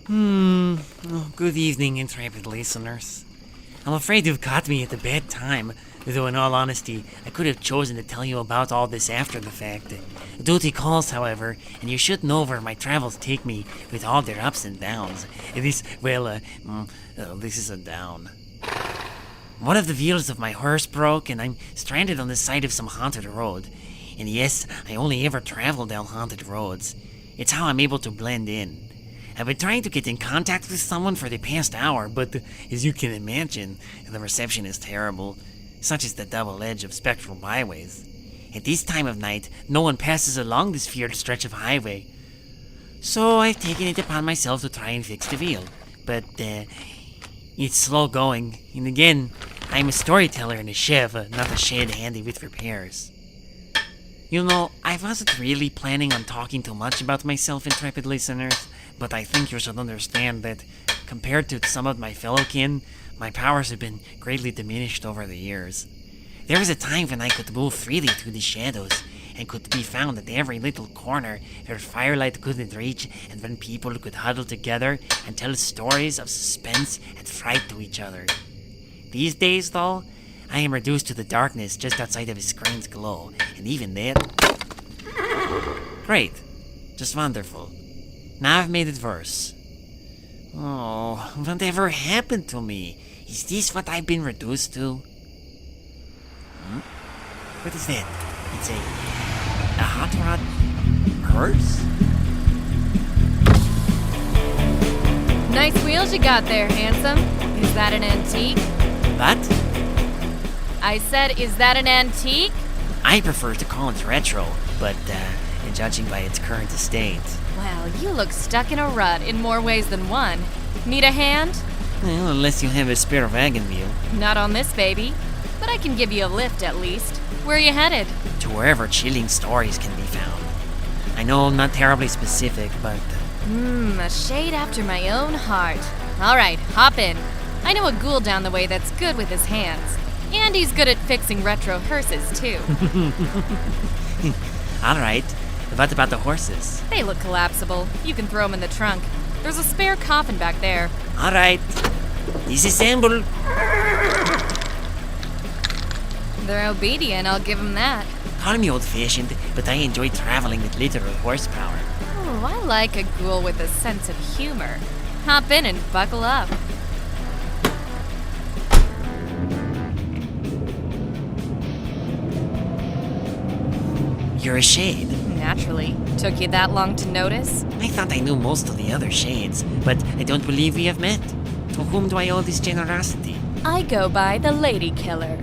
Oh, good evening, intrepid listeners. I'm afraid you've caught me at a bad time, though in all honesty, I could have chosen to tell you about all this after the fact. Duty calls, however, and you should know where my travels take me with all their ups and downs. This is a down. One of the wheels of my horse broke, and I'm stranded on the side of some haunted road. And yes, I only ever travel down haunted roads. It's how I'm able to blend in. I've been trying to get in contact with someone for the past hour, but as you can imagine, the reception is terrible. Such is the double edge of spectral byways. At this time of night, no one passes along this feared stretch of highway. So I've taken it upon myself to try and fix the wheel. But, it's slow going. And again, I'm a storyteller and a chef, not a shed handy with repairs. You know, I wasn't really planning on talking too much about myself, intrepid listeners, but I think you should understand that, compared to some of my fellow kin, my powers have been greatly diminished over the years. There was a time when I could move freely through the shadows, and could be found at every little corner where firelight couldn't reach, and when people could huddle together and tell stories of suspense and fright to each other. These days, though, I am reduced to the darkness just outside of a screen's glow, and even that... Great. Just wonderful. Now I've made it worse. Oh, whatever happened to me? Is this what I've been reduced to? What is that? It's a hot rod hearse? Nice wheels you got there, handsome. Is that an antique? What? I said, is that an antique? I prefer to call it retro, but judging by its current estate. Well, you look stuck in a rut in more ways than one. Need a hand? Well, unless you have a spare wagon wheel. Not on this baby. But I can give you a lift at least. Where are you headed? To wherever chilling stories can be found. I know, not terribly specific, but... A shade after my own heart. Alright, hop in. I know a ghoul down the way that's good with his hands. And he's good at fixing retro hearses, too. Alright. What about the horses? They look collapsible. You can throw them in the trunk. There's a spare coffin back there. Alright. Disassemble. They're obedient, I'll give them that. Call me old-fashioned, but I enjoy traveling with literal horsepower. Oh, I like a ghoul with a sense of humor. Hop in and buckle up. You're a shade. Naturally. Took you that long to notice? I thought I knew most of the other shades, but I don't believe we have met. To whom do I owe this generosity? I go by the Lady Killer.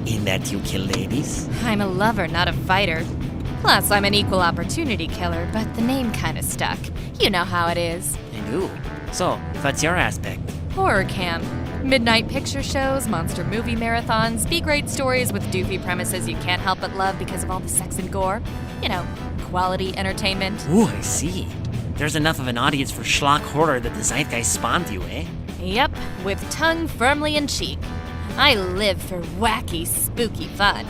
In that you kill ladies? I'm a lover, not a fighter. Plus, I'm an equal opportunity killer, but the name kinda stuck. You know how it is. I do. So, what's your aspect? Horror camp. Midnight picture shows, monster movie marathons, B-grade stories with doofy premises you can't help but love because of all the sex and gore. You know, quality entertainment. Ooh, I see. There's enough of an audience for schlock horror that the zeitgeist spawned you, eh? Yep, with tongue firmly in cheek. I live for wacky, spooky fun.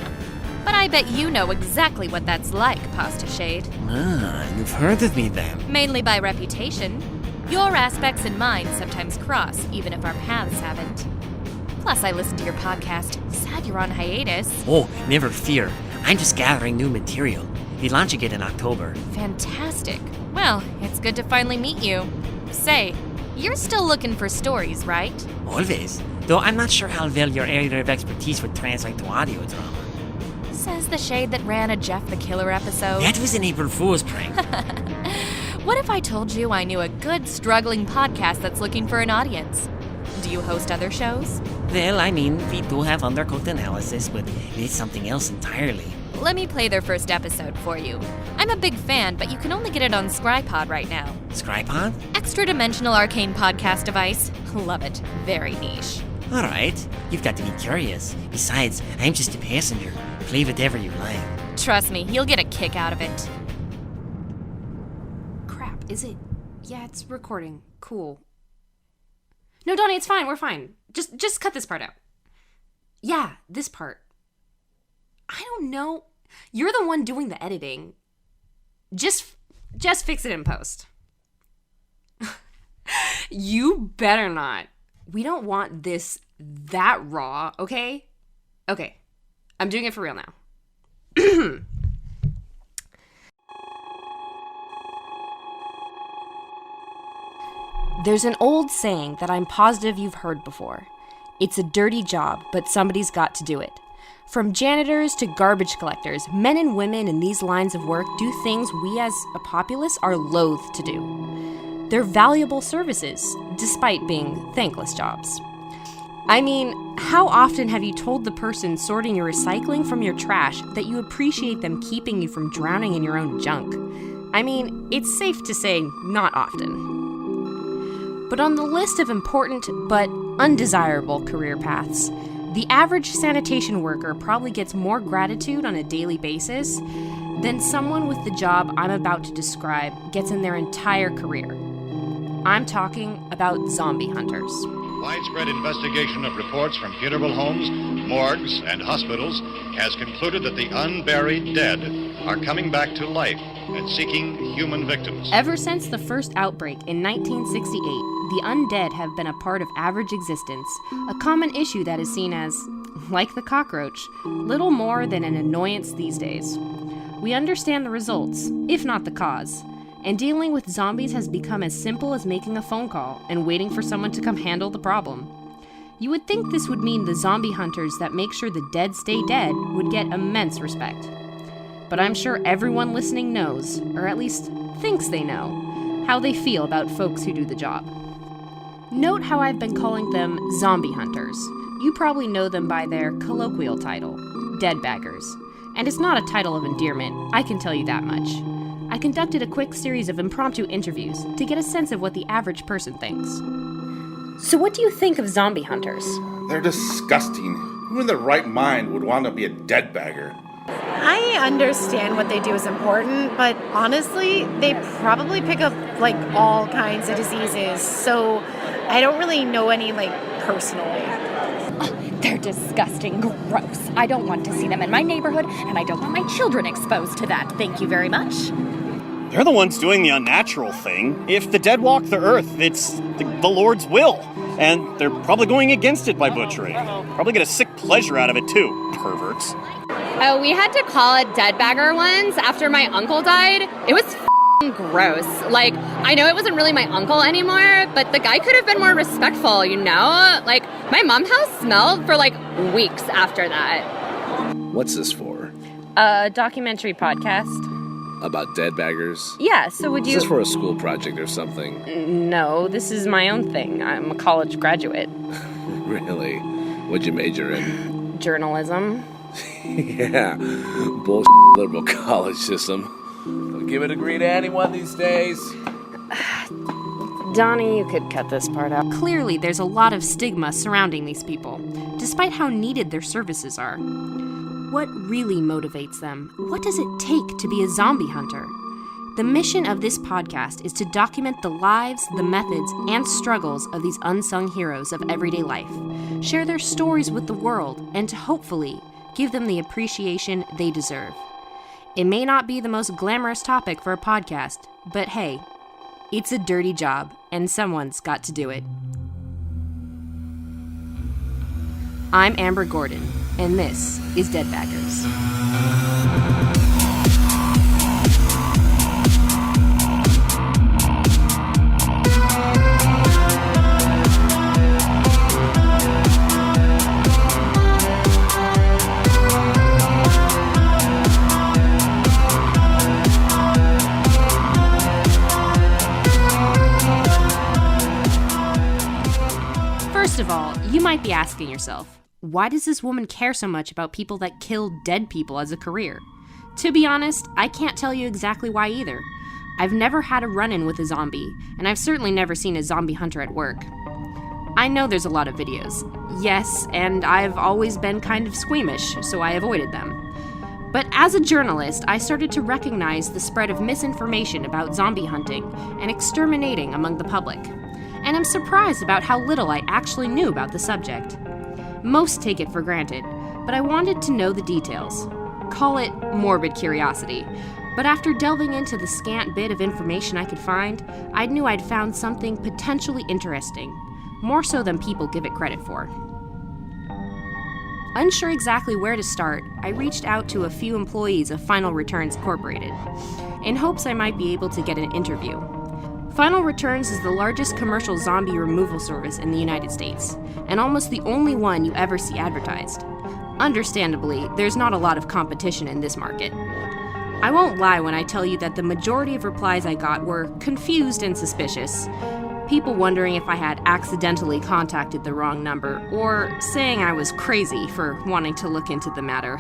But I bet you know exactly what that's like, Pasta Shade. Ah, you've heard of me then. Mainly by reputation. Your aspects and mine sometimes cross, even if our paths haven't. Plus, I listen to your podcast. Sad you're on hiatus. Oh, never fear. I'm just gathering new material. We launch again in October. Fantastic. Well, it's good to finally meet you. Say, you're still looking for stories, right? Always. Though I'm not sure how well your area of expertise would translate to audio drama. Says the shade that ran a Jeff the Killer episode. That was an April Fool's prank. What if I told you I knew a good, struggling podcast that's looking for an audience? Do you host other shows? Well, I mean, we do have undercoat analysis, but it's something else entirely. Let me play their first episode for you. I'm a big fan, but you can only get it on Scrypod right now. Scrypod? Extra-dimensional arcane podcast device. Love it. Very niche. Alright, you've got to be curious. Besides, I'm just a passenger. Play whatever you like. Trust me, you'll get a kick out of it. Crap, is it? Yeah, it's recording. Cool. No, Donnie, it's fine. We're fine. Just cut this part out. Yeah, this part. I don't know. You're the one doing the editing. Just fix it in post. You better not. We don't want this that raw, okay? Okay, I'm doing it for real now. There's an old saying that I'm positive you've heard before. It's a dirty job, but somebody's got to do it. From janitors to garbage collectors, men and women in these lines of work do things we as a populace are loath to do. They're valuable services, despite being thankless jobs. I mean, how often have you told the person sorting your recycling from your trash that you appreciate them keeping you from drowning in your own junk? I mean, it's safe to say not often. But on the list of important but undesirable career paths, the average sanitation worker probably gets more gratitude on a daily basis than someone with the job I'm about to describe gets in their entire career. I'm talking about zombie hunters. Widespread investigation of reports from funeral homes, morgues, and hospitals has concluded that the unburied dead are coming back to life and seeking human victims. Ever since the first outbreak in 1968, the undead have been a part of average existence, a common issue that is seen as, like the cockroach, little more than an annoyance these days. We understand the results, if not the cause, and dealing with zombies has become as simple as making a phone call and waiting for someone to come handle the problem. You would think this would mean the zombie hunters that make sure the dead stay dead would get immense respect. But I'm sure everyone listening knows, or at least thinks they know, how they feel about folks who do the job. Note how I've been calling them zombie hunters. You probably know them by their colloquial title, deadbaggers. And it's not a title of endearment, I can tell you that much. I conducted a quick series of impromptu interviews to get a sense of what the average person thinks. So what do you think of zombie hunters? They're disgusting. Who in their right mind would want to be a deadbagger? I understand what they do is important, but honestly, they probably pick up, all kinds of diseases, so I don't really know any, personally. Oh, they're disgusting, gross. I don't want to see them in my neighborhood, and I don't want my children exposed to that. Thank you very much. They're the ones doing the unnatural thing. If the dead walk the earth, it's the Lord's will. And they're probably going against it by butchering. Probably get a sick pleasure out of it too, perverts. Oh, we had to call it deadbagger once after my uncle died. It was gross. I know it wasn't really my uncle anymore, but the guy could have been more respectful, you know? My mom's house smelled for, weeks after that. What's this for? A documentary podcast. About deadbaggers? Yeah, so would you... Is this for a school project or something? No, this is my own thing. I'm a college graduate. Really? What'd you major in? Journalism. Yeah, bullshit liberal college system. Don't give a degree to anyone these days. Donnie, you could cut this part out. Clearly, there's a lot of stigma surrounding these people, despite how needed their services are. What really motivates them? What does it take to be a zombie hunter? The mission of this podcast is to document the lives, the methods, and struggles of these unsung heroes of everyday life, share their stories with the world, and to hopefully give them the appreciation they deserve. It may not be the most glamorous topic for a podcast, but hey, it's a dirty job, and someone's got to do it. I'm Amber Gordon, and this is Deadbaggers. First of all, you might be asking yourself, why does this woman care so much about people that kill dead people as a career? To be honest, I can't tell you exactly why either. I've never had a run-in with a zombie, and I've certainly never seen a zombie hunter at work. I know there's a lot of videos, yes, and I've always been kind of squeamish, so I avoided them. But as a journalist, I started to recognize the spread of misinformation about zombie hunting and exterminating among the public. And I'm surprised about how little I actually knew about the subject. Most take it for granted, but I wanted to know the details. Call it morbid curiosity. But after delving into the scant bit of information I could find, I knew I'd found something potentially interesting, more so than people give it credit for. Unsure exactly where to start, I reached out to a few employees of Final Returns Incorporated, in hopes I might be able to get an interview. Final Returns is the largest commercial zombie removal service in the United States, and almost the only one you ever see advertised. Understandably, there's not a lot of competition in this market. I won't lie when I tell you that the majority of replies I got were confused and suspicious. People wondering if I had accidentally contacted the wrong number, or saying I was crazy for wanting to look into the matter.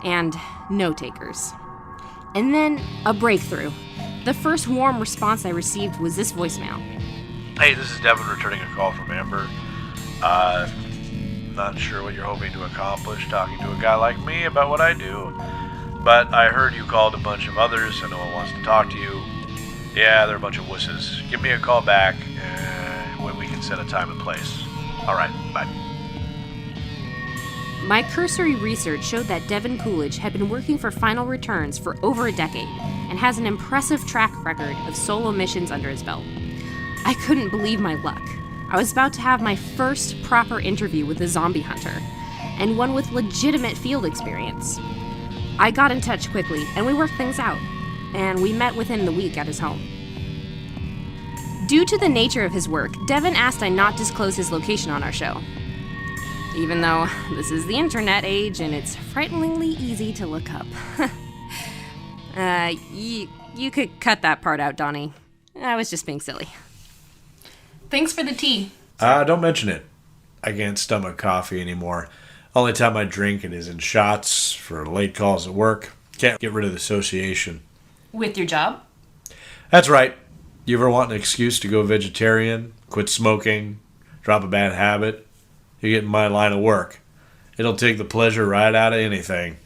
And no takers. And then, a breakthrough. The first warm response I received was this voicemail. Hey, this is Devin returning a call from Amber. Not sure what you're hoping to accomplish talking to a guy like me about what I do. But I heard you called a bunch of others and no one wants to talk to you. Yeah, they're a bunch of wusses. Give me a call back when we can set a time and place. Alright, bye. My cursory research showed that Devin Coolidge had been working for Final Returns for over a decade and has an impressive track record of solo missions under his belt. I couldn't believe my luck. I was about to have my first proper interview with a zombie hunter, and one with legitimate field experience. I got in touch quickly, and we worked things out, and we met within the week at his home. Due to the nature of his work, Devin asked I not disclose his location on our show. Even though this is the internet age and it's frighteningly easy to look up. You could cut that part out, Donnie. I was just being silly. Thanks for the tea. Don't mention it. I can't stomach coffee anymore. Only time I drink it is in shots for late calls at work. Can't get rid of the association. With your job? That's right. You ever want an excuse to go vegetarian, quit smoking, drop a bad habit? You get in my line of work. It'll take the pleasure right out of anything.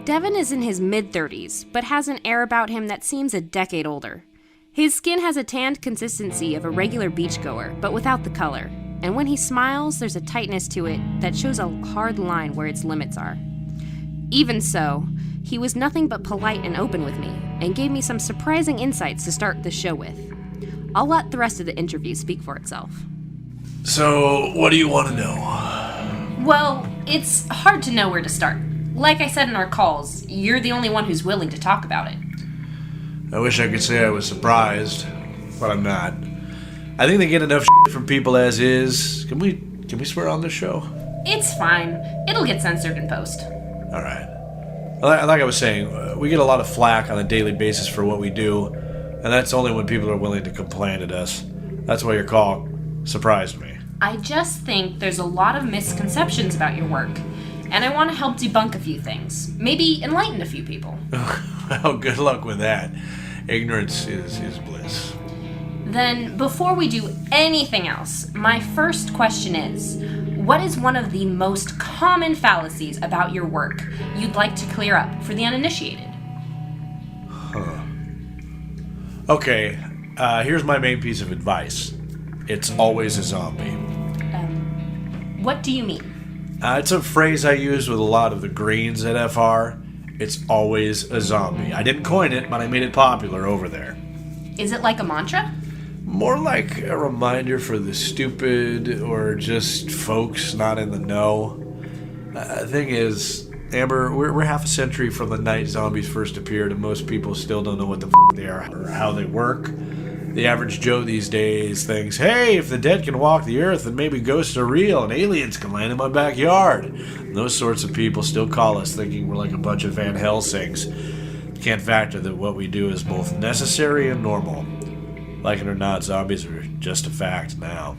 Devin is in his mid-30s, but has an air about him that seems a decade older. His skin has a tanned consistency of a regular beachgoer, but without the color. And when he smiles, there's a tightness to it that shows a hard line where its limits are. Even so, he was nothing but polite and open with me, and gave me some surprising insights to start the show with. I'll let the rest of the interview speak for itself. So, what do you want to know? Well, it's hard to know where to start. Like I said in our calls, you're the only one who's willing to talk about it. I wish I could say I was surprised, but I'm not. I think they get enough shit from people as is. Can we swear on this show? It's fine. It'll get censored in post. All right. Like I was saying, we get a lot of flack on a daily basis for what we do, and that's only when people are willing to complain at us. That's why your call surprised me. I just think there's a lot of misconceptions about your work, and I want to help debunk a few things. Maybe enlighten a few people. Well, good luck with that. Ignorance is bliss. Then, before we do anything else, my first question is, what is one of the most common fallacies about your work you'd like to clear up for the uninitiated? Okay, here's my main piece of advice. It's always a zombie. What do you mean? It's a phrase I use with a lot of the greens at FR. It's always a zombie. I didn't coin it, but I made it popular over there. Is it like a mantra? More like a reminder for the stupid or just folks not in the know. Thing is, Amber, we're half a century from the night zombies first appeared, and most people still don't know what the they are or how they work. The average Joe these days thinks, hey, if the dead can walk the earth, then maybe ghosts are real and aliens can land in my backyard. And those sorts of people still call us thinking we're like a bunch of Van Helsings. Can't factor that what we do is both necessary and normal. Like it or not, zombies are just a fact now.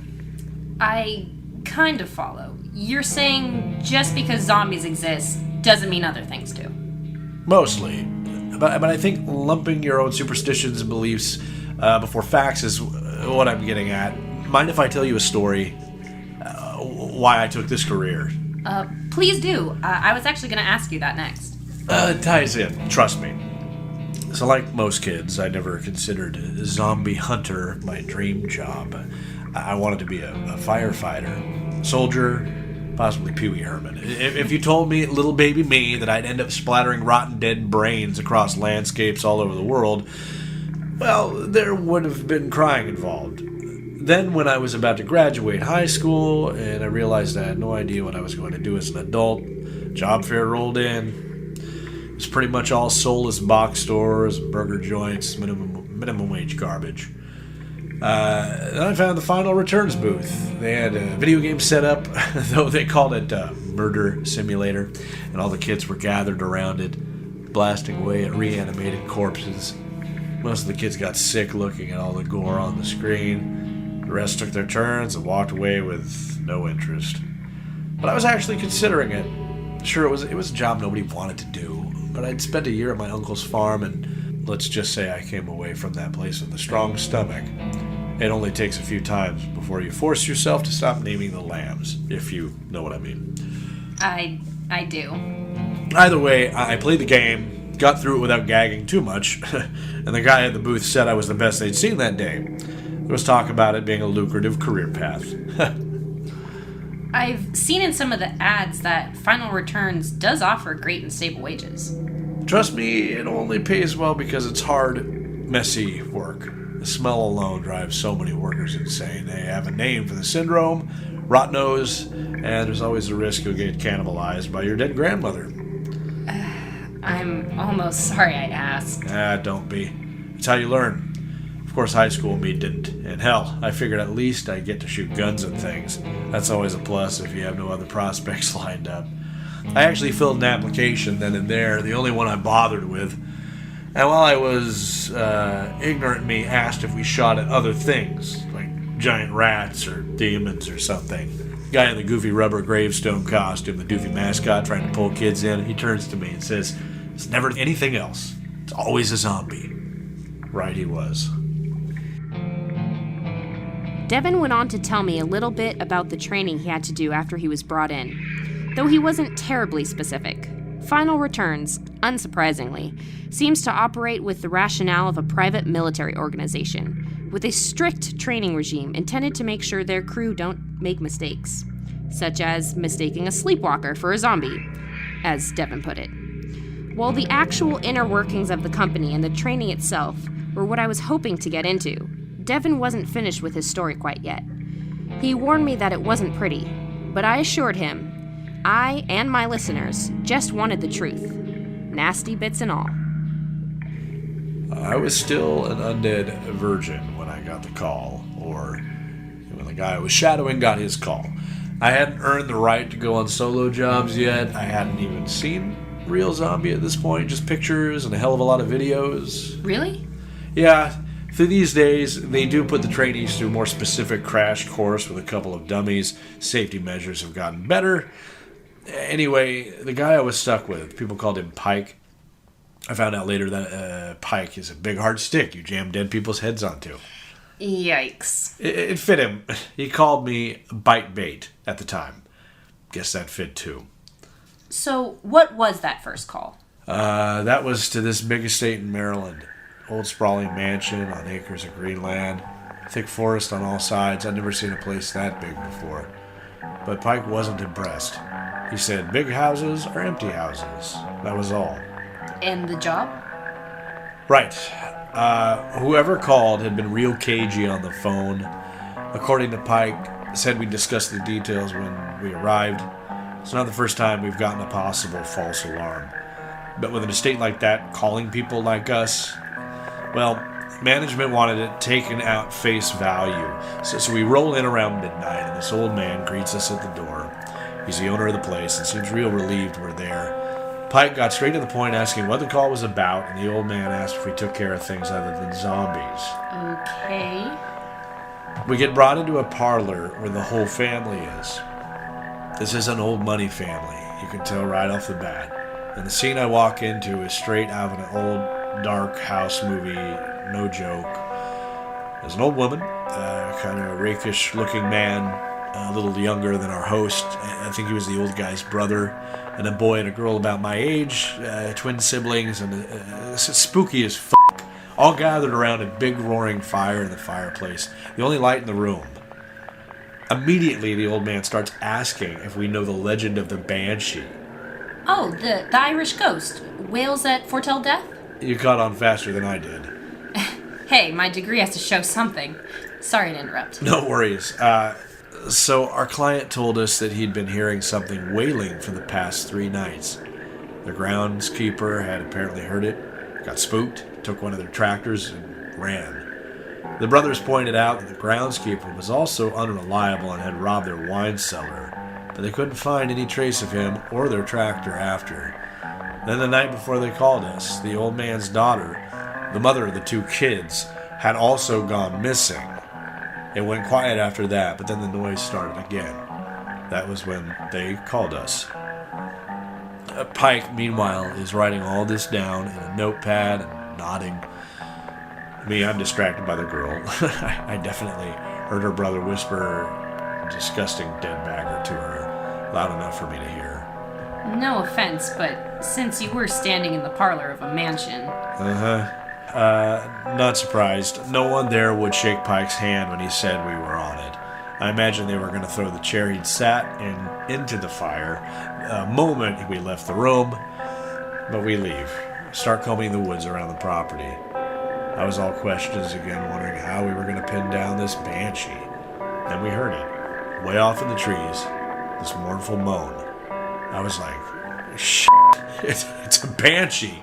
I kind of follow. You're saying just because zombies exist doesn't mean other things do. Mostly. But I think lumping your own superstitions and beliefs before facts is what I'm getting at. Mind if I tell you a story why I took this career? Please do. I was actually going to ask you that next. It ties in, trust me. So like most kids, I never considered a zombie hunter my dream job. I wanted to be a firefighter, soldier, Possibly Pee Wee Herman. If you told me, little baby me, that I'd end up splattering rotten dead brains across landscapes all over the world, well, there would have been crying involved. Then when I was about to graduate high school and I realized I had no idea what I was going to do as an adult, job fair rolled in. It was pretty much all soulless box stores, burger joints, minimum wage garbage. Then I found the final returns booth. They had a video game set up, though they called it Murder Simulator, and all the kids were gathered around it, blasting away at reanimated corpses. Most of the kids got sick looking at all the gore on the screen. The rest took their turns and walked away with no interest. But I was actually considering it. Sure, it was a job nobody wanted to do, but I'd spent a year at my uncle's farm, and let's just say I came away from that place with a strong stomach. It only takes a few times before you force yourself to stop naming the lambs, if you know what I mean. I do. Either way, I played the game, got through it without gagging too much, and the guy at the booth said I was the best they'd seen that day. There was talk about it being a lucrative career path. I've seen in some of the ads that Final Returns does offer great and stable wages. Trust me, it only pays well because it's hard, messy work. The smell alone drives so many workers insane. They have a name for the syndrome, rot nose, and there's always a risk you'll get cannibalized by your dead grandmother. I'm almost sorry I asked. Don't be. It's how you learn. Of course, high school me didn't. And hell, I figured at least I'd get to shoot guns and things. That's always a plus if you have no other prospects lined up. I actually filled an application then and there, the only one I bothered with. And while I was ignorant, me asked if we shot at other things, like giant rats or demons or something. The guy in the goofy rubber gravestone costume, the doofy mascot trying to pull kids in, he turns to me and says, "It's never anything else. It's always a zombie." Right he was. Devin went on to tell me a little bit about the training he had to do after he was brought in, though he wasn't terribly specific. Final Returns, unsurprisingly, seems to operate with the rationale of a private military organization, with a strict training regime intended to make sure their crew don't make mistakes, such as mistaking a sleepwalker for a zombie, as Devin put it. While the actual inner workings of the company and the training itself were what I was hoping to get into, Devin wasn't finished with his story quite yet. He warned me that it wasn't pretty, but I assured him I and my listeners just wanted the truth, nasty bits and all. I was still an undead virgin when I got the call, or when the guy I was shadowing got his call. I hadn't earned the right to go on solo jobs yet. I hadn't even seen real zombie at this point, just pictures and a hell of a lot of videos. Really? Yeah. Through these days, they do put the trainees through a more specific crash course with a couple of dummies. Safety measures have gotten better. Anyway, the guy I was stuck with, people called him Pike. I found out later that Pike is a big hard stick you jam dead people's heads onto. Yikes. It fit him. He called me Bite Bait at the time. Guess that fit too. So, what was that first call? That was to this big estate in Maryland. Old sprawling mansion on acres of green land. Thick forest on all sides. I'd never seen a place that big before. But Pike wasn't impressed. He said big houses are empty houses. That was all. And the job? Right. Whoever called had been real cagey on the phone. According to Pike, said we'd discuss the details when we arrived. It's not the first time we've gotten a possible false alarm. But with an estate like that, calling people like us, well, management wanted it taken out face value. So we roll in around midnight, and this old man greets us at the door. He's the owner of the place and seems real relieved we're there. Pike got straight to the point asking what the call was about, and the old man asked if we took care of things other than zombies. Okay. We get brought into a parlor where the whole family is. This is an old money family, you can tell right off the bat. And the scene I walk into is straight out of an old dark house movie, no joke. There's an old woman, kind of rakish looking man, a little younger than our host. I think he was the old guy's brother, and a boy and a girl about my age, twin siblings, and spooky as fuck, all gathered around a big roaring fire in the fireplace, the only light in the room. Immediately, the old man starts asking if we know the legend of the Banshee. Oh, the Irish ghost. Whales that foretell death? You caught on faster than I did. Hey, my degree has to show something. Sorry to interrupt. No worries. So our client told us that he'd been hearing something wailing for the past 3 nights. The groundskeeper had apparently heard it, got spooked, took one of their tractors, and ran. The brothers pointed out that the groundskeeper was also unreliable and had robbed their wine cellar, but they couldn't find any trace of him or their tractor after. Then the night before they called us, the old man's daughter, the mother of the 2 kids, had also gone missing. It went quiet after that, but then the noise started again. That was when they called us. Pike, meanwhile, is writing all this down in a notepad and nodding. Me, I'm distracted by the girl. I definitely heard her brother whisper disgusting deadbagger to her, loud enough for me to hear. No offense, but since you were standing in the parlor of a mansion... Not surprised. No one there would shake Pike's hand when he said we were on it. I imagine they were going to throw the chair he'd sat in into the fire the moment we left the room. But we leave. Start combing the woods around the property. I was all questions again, wondering how we were going to pin down this banshee. Then we heard it, way off in the trees, this mournful moan. I was like, shit, it's a banshee.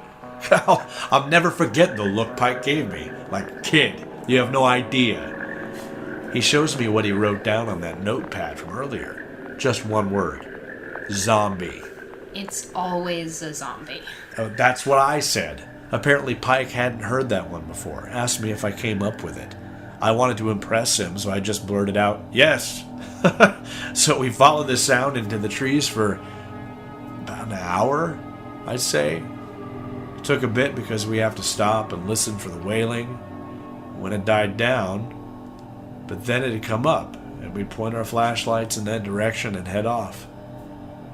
I'll never forget the look Pike gave me. Like, kid, you have no idea. He shows me what he wrote down on that notepad from earlier. Just one word. Zombie. It's always a zombie. Oh, that's what I said. Apparently Pike hadn't heard that one before. Asked me if I came up with it. I wanted to impress him, so I just blurted out, yes. So we followed the sound into the trees for about an hour, I'd say. It took a bit because we have to stop and listen for the wailing. When it died down, but then it had come up, and we'd point our flashlights in that direction and head off.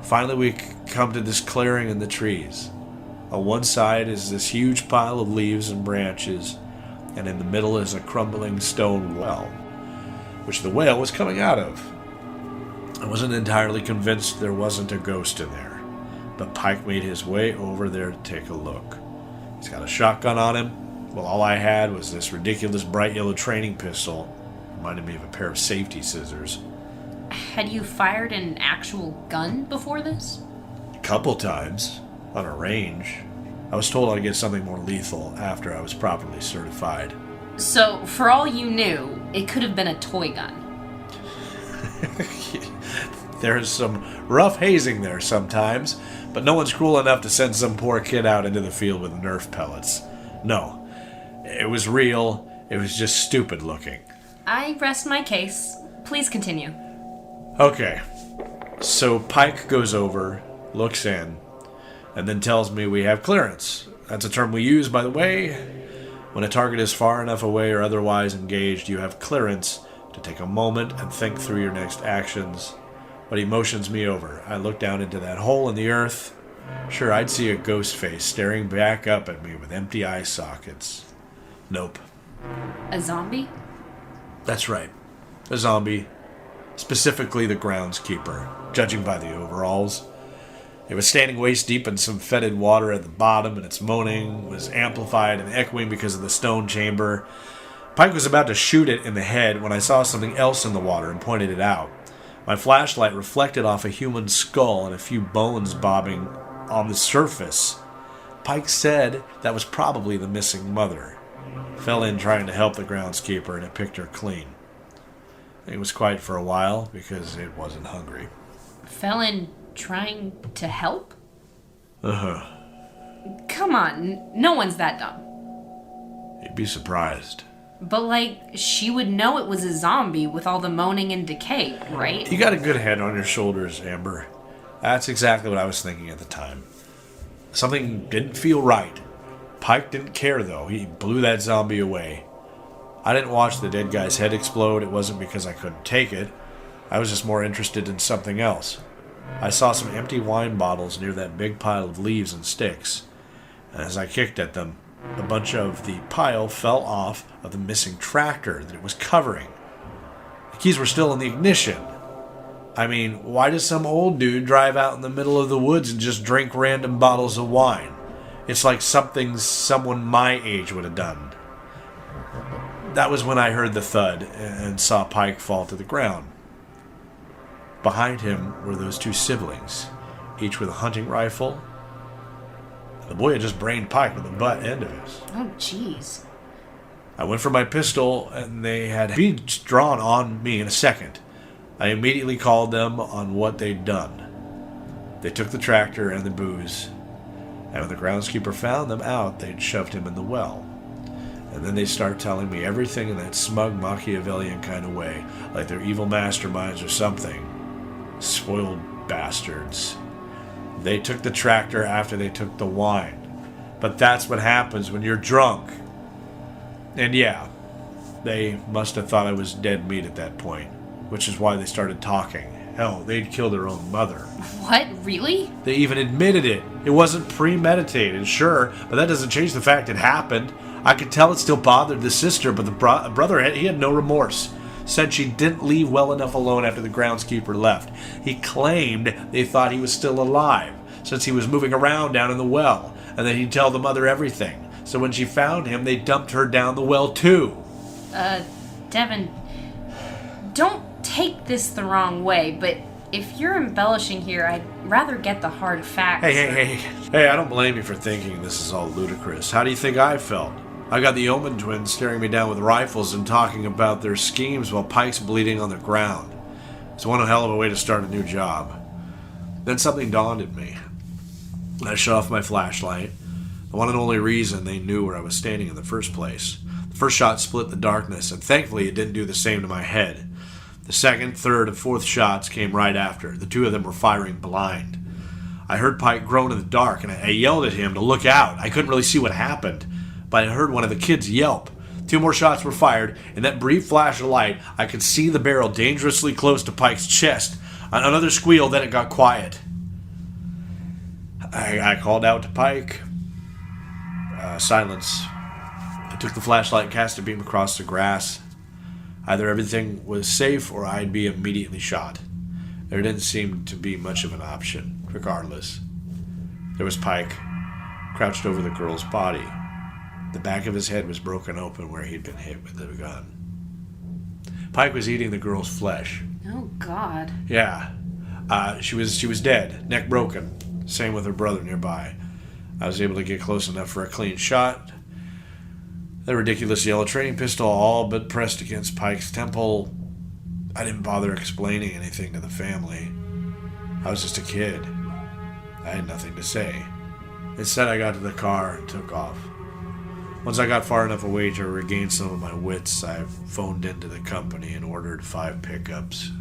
Finally, we come to this clearing in the trees. On one side is this huge pile of leaves and branches, and in the middle is a crumbling stone well, which the whale was coming out of. I wasn't entirely convinced there wasn't a ghost in there, but Pike made his way over there to take a look. He's got a shotgun on him. Well, all I had was this ridiculous bright yellow training pistol. Reminded me of a pair of safety scissors. Had you fired an actual gun before this? A couple times, on a range. I was told I'd get something more lethal after I was properly certified. So, for all you knew, it could have been a toy gun. There's some rough hazing there sometimes, but no one's cruel enough to send some poor kid out into the field with Nerf pellets. No, it was real. It was just stupid looking. I rest my case. Please continue. Okay, so Pike goes over, looks in, and then tells me we have clearance. That's a term we use, by the way. When a target is far enough away or otherwise engaged, you have clearance to take a moment and think through your next actions. But he motions me over. I look down into that hole in the earth. Sure, I'd see a ghost face staring back up at me with empty eye sockets. Nope. A zombie? That's right. A zombie. Specifically the groundskeeper, judging by the overalls. It was standing waist deep in some fetid water at the bottom, and its moaning was amplified and echoing because of the stone chamber. Pike was about to shoot it in the head when I saw something else in the water and pointed it out. My flashlight reflected off a human skull and a few bones bobbing on the surface. Pike said that was probably the missing mother. Fell in trying to help the groundskeeper, and it picked her clean. It was quiet for a while because it wasn't hungry. Fell in trying to help? Uh-huh. Come on, no one's that dumb. You'd be surprised. But, she would know it was a zombie with all the moaning and decay, right? You got a good head on your shoulders, Amber. That's exactly what I was thinking at the time. Something didn't feel right. Pike didn't care, though. He blew that zombie away. I didn't watch the dead guy's head explode. It wasn't because I couldn't take it. I was just more interested in something else. I saw some empty wine bottles near that big pile of leaves and sticks. And as I kicked at them, a bunch of the pile fell off of the missing tractor that it was covering. The keys were still in the ignition. I mean, why does some old dude drive out in the middle of the woods and just drink random bottles of wine? It's like something someone my age would have done. That was when I heard the thud and saw Pike fall to the ground. Behind him were those two siblings, each with a hunting rifle. The boy had just brained Pike with the butt end of it. Oh, jeez. I went for my pistol, and they had beads drawn on me in a second. I immediately called them on what they'd done. They took the tractor and the booze, and when the groundskeeper found them out, they'd shoved him in the well. And then they start telling me everything in that smug Machiavellian kind of way, like they're evil masterminds or something. Spoiled bastards. They took the tractor after they took the wine. But that's what happens when you're drunk. And yeah, they must have thought I was dead meat at that point, which is why they started talking. Hell, they'd kill their own mother. What? Really? They even admitted it. It wasn't premeditated, sure, but that doesn't change the fact it happened. I could tell it still bothered the sister, but the brother, he had no remorse. Said she didn't leave well enough alone after the groundskeeper left. He claimed they thought he was still alive, since he was moving around down in the well, and that he'd tell the mother everything. So when she found him, they dumped her down the well too. Devin, don't take this the wrong way, but if you're embellishing here, I'd rather get the hard facts. Hey, I don't blame you for thinking this is all ludicrous. How do you think I felt? I got the Omen twins staring me down with rifles and talking about their schemes while Pike's bleeding on the ground. It's one hell of a way to start a new job. Then something dawned on me. I shut off my flashlight. The one and only reason they knew where I was standing in the first place. The first shot split the darkness, and thankfully it didn't do the same to my head. The second, third, and fourth shots came right after. The two of them were firing blind. I heard Pike groan in the dark, and I yelled at him to look out. I couldn't really see what happened, but I heard one of the kids yelp. Two more shots were fired. In that brief flash of light, I could see the barrel dangerously close to Pike's chest. Another squeal, then it got quiet. I called out to Pike. Silence. I took the flashlight and cast a beam across the grass. Either everything was safe or I'd be immediately shot. There didn't seem to be much of an option, regardless. There was Pike, crouched over the girl's body. The back of his head was broken open where he'd been hit with a gun. Pike was eating the girl's flesh. Oh, God. Yeah. She was dead, neck broken. Same with her brother nearby. I was able to get close enough for a clean shot. The ridiculous yellow training pistol all but pressed against Pike's temple. I didn't bother explaining anything to the family. I was just a kid. I had nothing to say. Instead, I got to the car and took off. Once I got far enough away to regain some of my wits, I phoned into the company and ordered 5 pickups.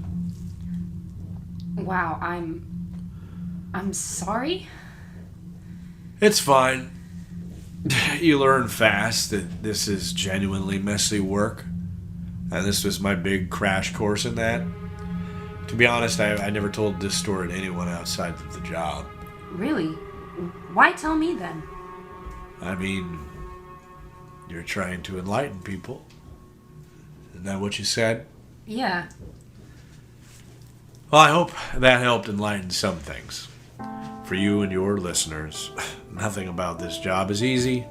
Wow, I'm sorry? It's fine. You learn fast that this is genuinely messy work. And this was my big crash course in that. To be honest, I never told this story to anyone outside of the job. Really? Why tell me then? I mean, you're trying to enlighten people. Isn't that what you said? Yeah. Well, I hope that helped enlighten some things. For you and your listeners, nothing about this job is easy,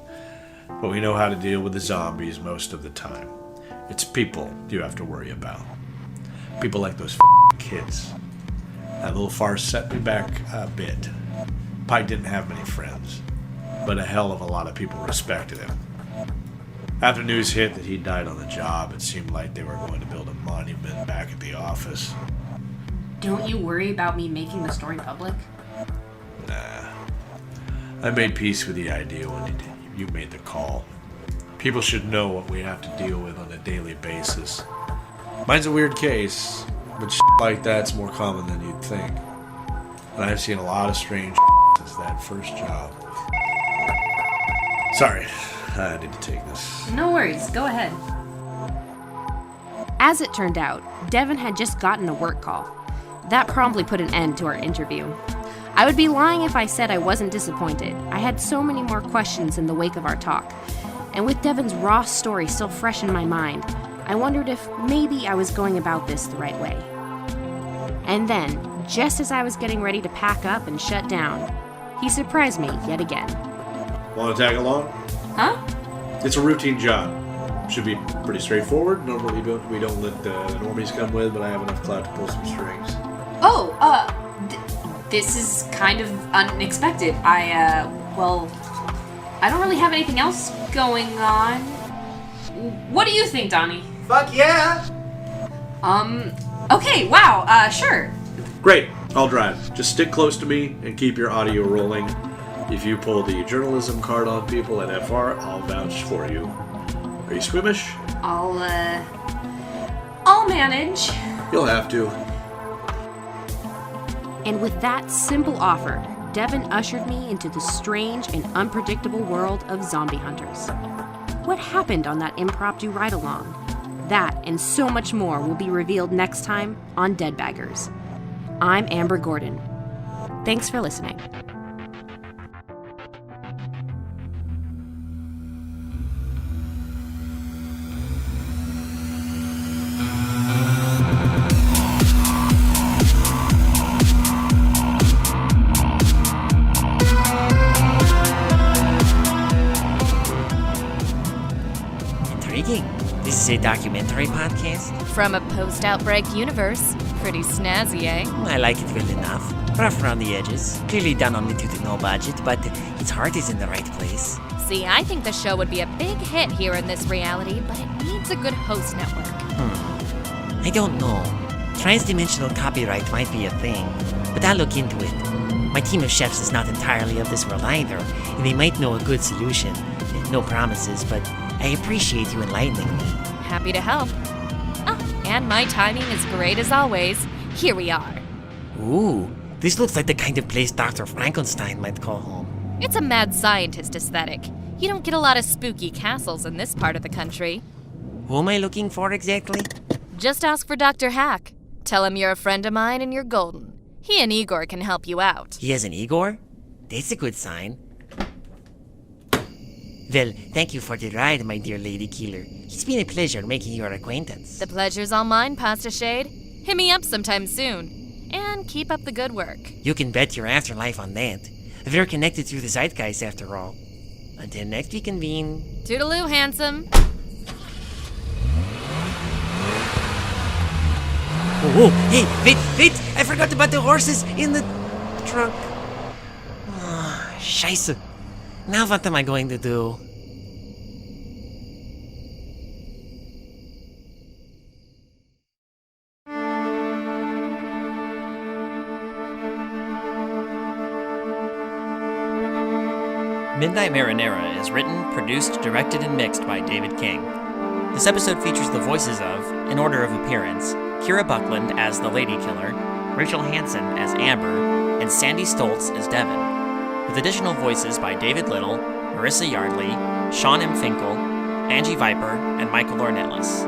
but we know how to deal with the zombies most of the time. It's people you have to worry about. People like those kids. That little farce set me back a bit. Pike didn't have many friends, but a hell of a lot of people respected him. After news hit that he died on the job, it seemed like they were going to build a monument back at the office. Don't you worry about me making the story public? Nah. I made peace with the idea when you made the call. People should know what we have to deal with on a daily basis. Mine's a weird case, but like that's more common than you'd think. And I've seen a lot of strange since that first job. Sorry, I need to take this. No worries, go ahead. As it turned out, Devin had just gotten a work call. That promptly put an end to our interview. I would be lying if I said I wasn't disappointed. I had so many more questions in the wake of our talk. And with Devin's raw story still fresh in my mind, I wondered if maybe I was going about this the right way. And then, just as I was getting ready to pack up and shut down, he surprised me yet again. Want to tag along? Huh? It's a routine job. Should be pretty straightforward. Normally we don't let the normies come with, but I have enough clout to pull some strings. Oh, this is kind of unexpected. I don't really have anything else going on. What do you think, Donnie? Fuck yeah! Okay, wow, sure. Great, I'll drive. Just stick close to me and keep your audio rolling. If you pull the journalism card on people at FR, I'll vouch for you. Are you squeamish? I'll manage. You'll have to. And with that simple offer, Devin ushered me into the strange and unpredictable world of zombie hunters. What happened on that impromptu ride-along? That and so much more will be revealed next time on Deadbaggers. I'm Amber Gordon. Thanks for listening. This is a documentary podcast? From a post-outbreak universe. Pretty snazzy, eh? I like it well enough. Rough around the edges. Clearly done on little to no budget, but its heart is in the right place. See, I think the show would be a big hit here in this reality, but it needs a good host network. I don't know. Transdimensional copyright might be a thing, but I'll look into it. My team of chefs is not entirely of this world either, and they might know a good solution. No promises, but I appreciate you enlightening me. Happy to help. And my timing is great as always. Here we are. Ooh, this looks like the kind of place Dr. Frankenstein might call home. It's a mad scientist aesthetic. You don't get a lot of spooky castles in this part of the country. Who am I looking for exactly? Just ask for Dr. Hack. Tell him you're a friend of mine and you're golden. He and Igor can help you out. He has an Igor? That's a good sign. Well, thank you for the ride, my dear lady killer. It's been a pleasure making your acquaintance. The pleasure's all mine, Pasta Shade. Hit me up sometime soon. And keep up the good work. You can bet your afterlife on that. We're connected through the zeitgeist, after all. Until next we convene. Toodaloo, handsome. Oh, hey, wait! I forgot about the horses in the trunk. Oh, scheisse. Now what am I going to do? Midnight Marinara is written, produced, directed, and mixed by David King. This episode features the voices of, in order of appearance, Kira Buckland as the Lady Killer, Rachel Hanson as Amber, and Sandy Stoltz as Devin, with additional voices by David Little, Marissa Yardley, Sean M. Finkle, Angi Viper, and Michael Ornelas.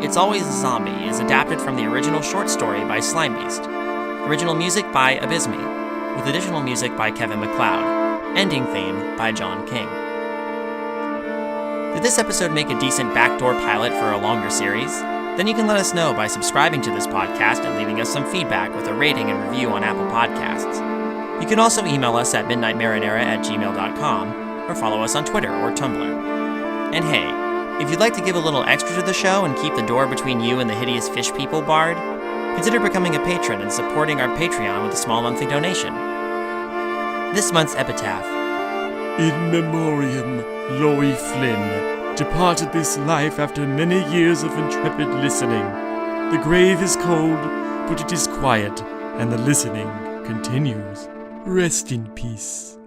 It's Always a Zombie is adapted from the original short story by Slimebeast. Original music by Abysme, with additional music by Kevin MacLeod. Ending theme by John King. Did this episode make a decent backdoor pilot for a longer series? Then you can let us know by subscribing to this podcast and leaving us some feedback with a rating and review on Apple Podcasts. You can also email us at midnightmarinara@gmail.com or follow us on Twitter or Tumblr. And hey, if you'd like to give a little extra to the show and keep the door between you and the hideous fish people barred, consider becoming a patron and supporting our Patreon with a small monthly donation. This month's epitaph. In memoriam, Loie Flynn departed this life after many years of intrepid listening. The grave is cold, but it is quiet, and the listening continues. Rest in peace.